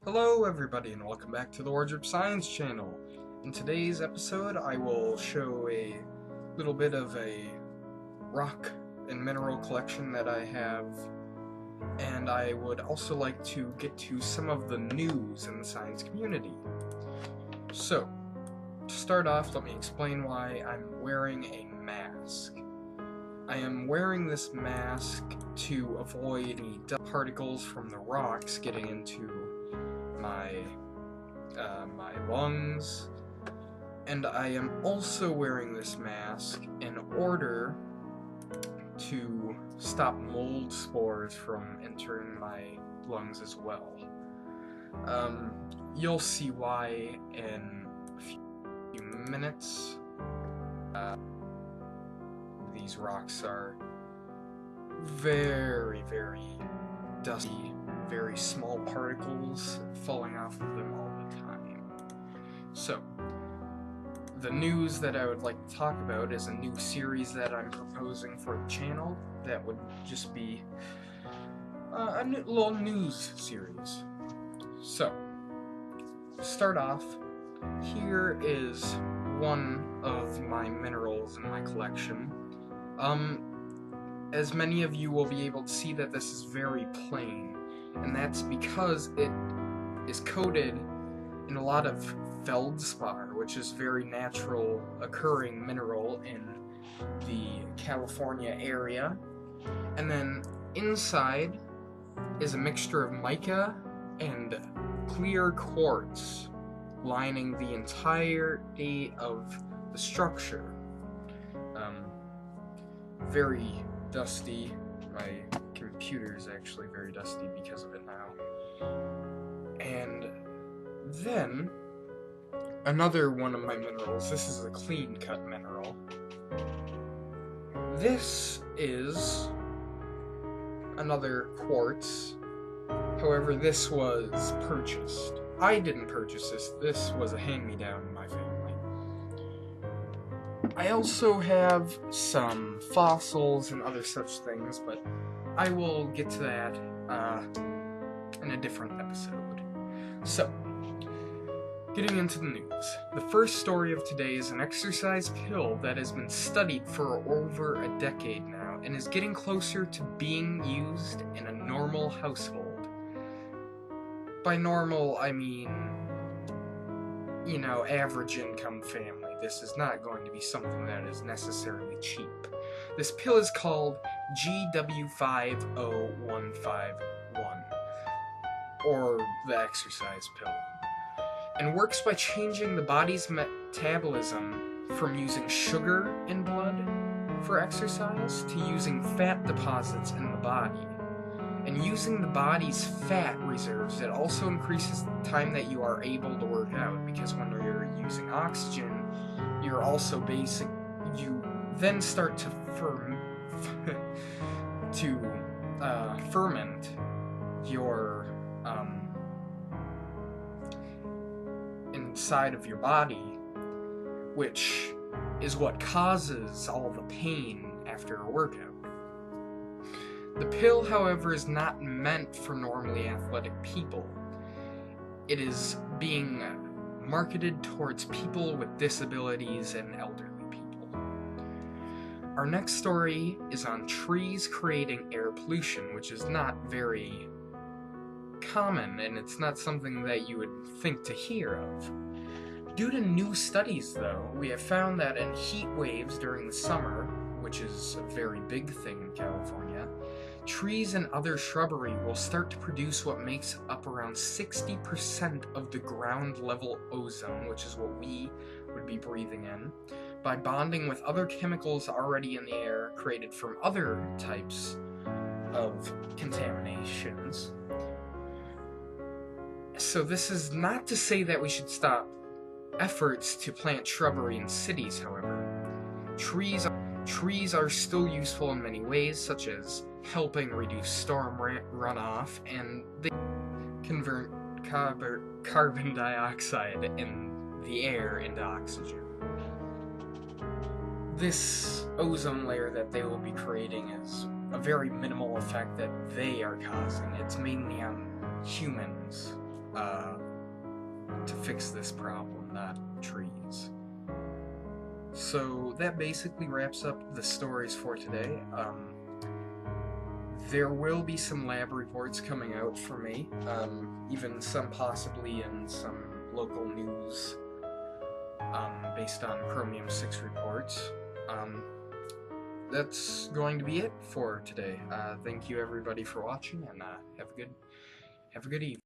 Hello everybody and welcome back to the Wardrobe Science channel. In today's episode I will show a little bit of a rock and mineral collection that I have, and I would also like to get to some of the news in the science community. So, to start off, let me explain why I'm wearing a mask. I am wearing this mask to avoid any dust particles from the rocks getting into my lungs, and I am also wearing this mask in order to stop mold spores from entering my lungs as well. You'll see why in a few minutes. These rocks are very, very dusty, very small particles falling off of them all the time. So, the news that I would like to talk about is a new series that I'm proposing for the channel that would just be a little news series. So, to start off, here is one of my minerals in my collection. As many of you will be able to see that this is very plain, and that's because it is coated in a lot of feldspar, which is very natural occurring mineral in the California area. And then inside is a mixture of mica and clear quartz lining the entirety of the structure. Very dusty. My computer is actually very dusty because of it now. And then another one of my minerals. This is a clean cut mineral. This is another quartz. However, this was purchased. I didn't purchase this. This was a hand-me-down in my family. I also have some fossils and other such things, but I will get to that in a different episode. So, getting into the news. The first story of today is an exercise pill that has been studied for over a decade now and is getting closer to being used in a normal household. By normal, I mean, you know, average income family. This is not going to be something that is necessarily cheap. This pill is called GW50151, or the exercise pill, and works by changing the body's metabolism from using sugar in blood for exercise to using fat deposits in the body. And using the body's fat reserves, it also increases the time that you are able to work out, because when you're using oxygen, you're also you then start to ferment your inside of your body, which is what causes all the pain after a workout. The pill, however, is not meant for normally athletic people. It is being marketed towards people with disabilities and elderly people. Our next story is on trees creating air pollution, which is not very common, and it's not something that you would think to hear of. Due to new studies, though, we have found that in heat waves during the summer, which is a very big thing in California, trees and other shrubbery will start to produce what makes up around 60% of the ground level ozone, which is what we would be breathing in, by bonding with other chemicals already in the air created from other types of contaminations. So this is not to say that we should stop efforts to plant shrubbery in cities, however. Trees are still useful in many ways, such as helping reduce storm runoff, and they convert carbon dioxide in the air into oxygen. This ozone layer that they will be creating is a very minimal effect that they are causing. It's mainly on humans to fix this problem, not trees. So that basically wraps up the stories for today. There will be some lab reports coming out for me, even some possibly in some local news, based on Chromium-6 reports. That's going to be it for today. Thank you everybody for watching, and have a good evening.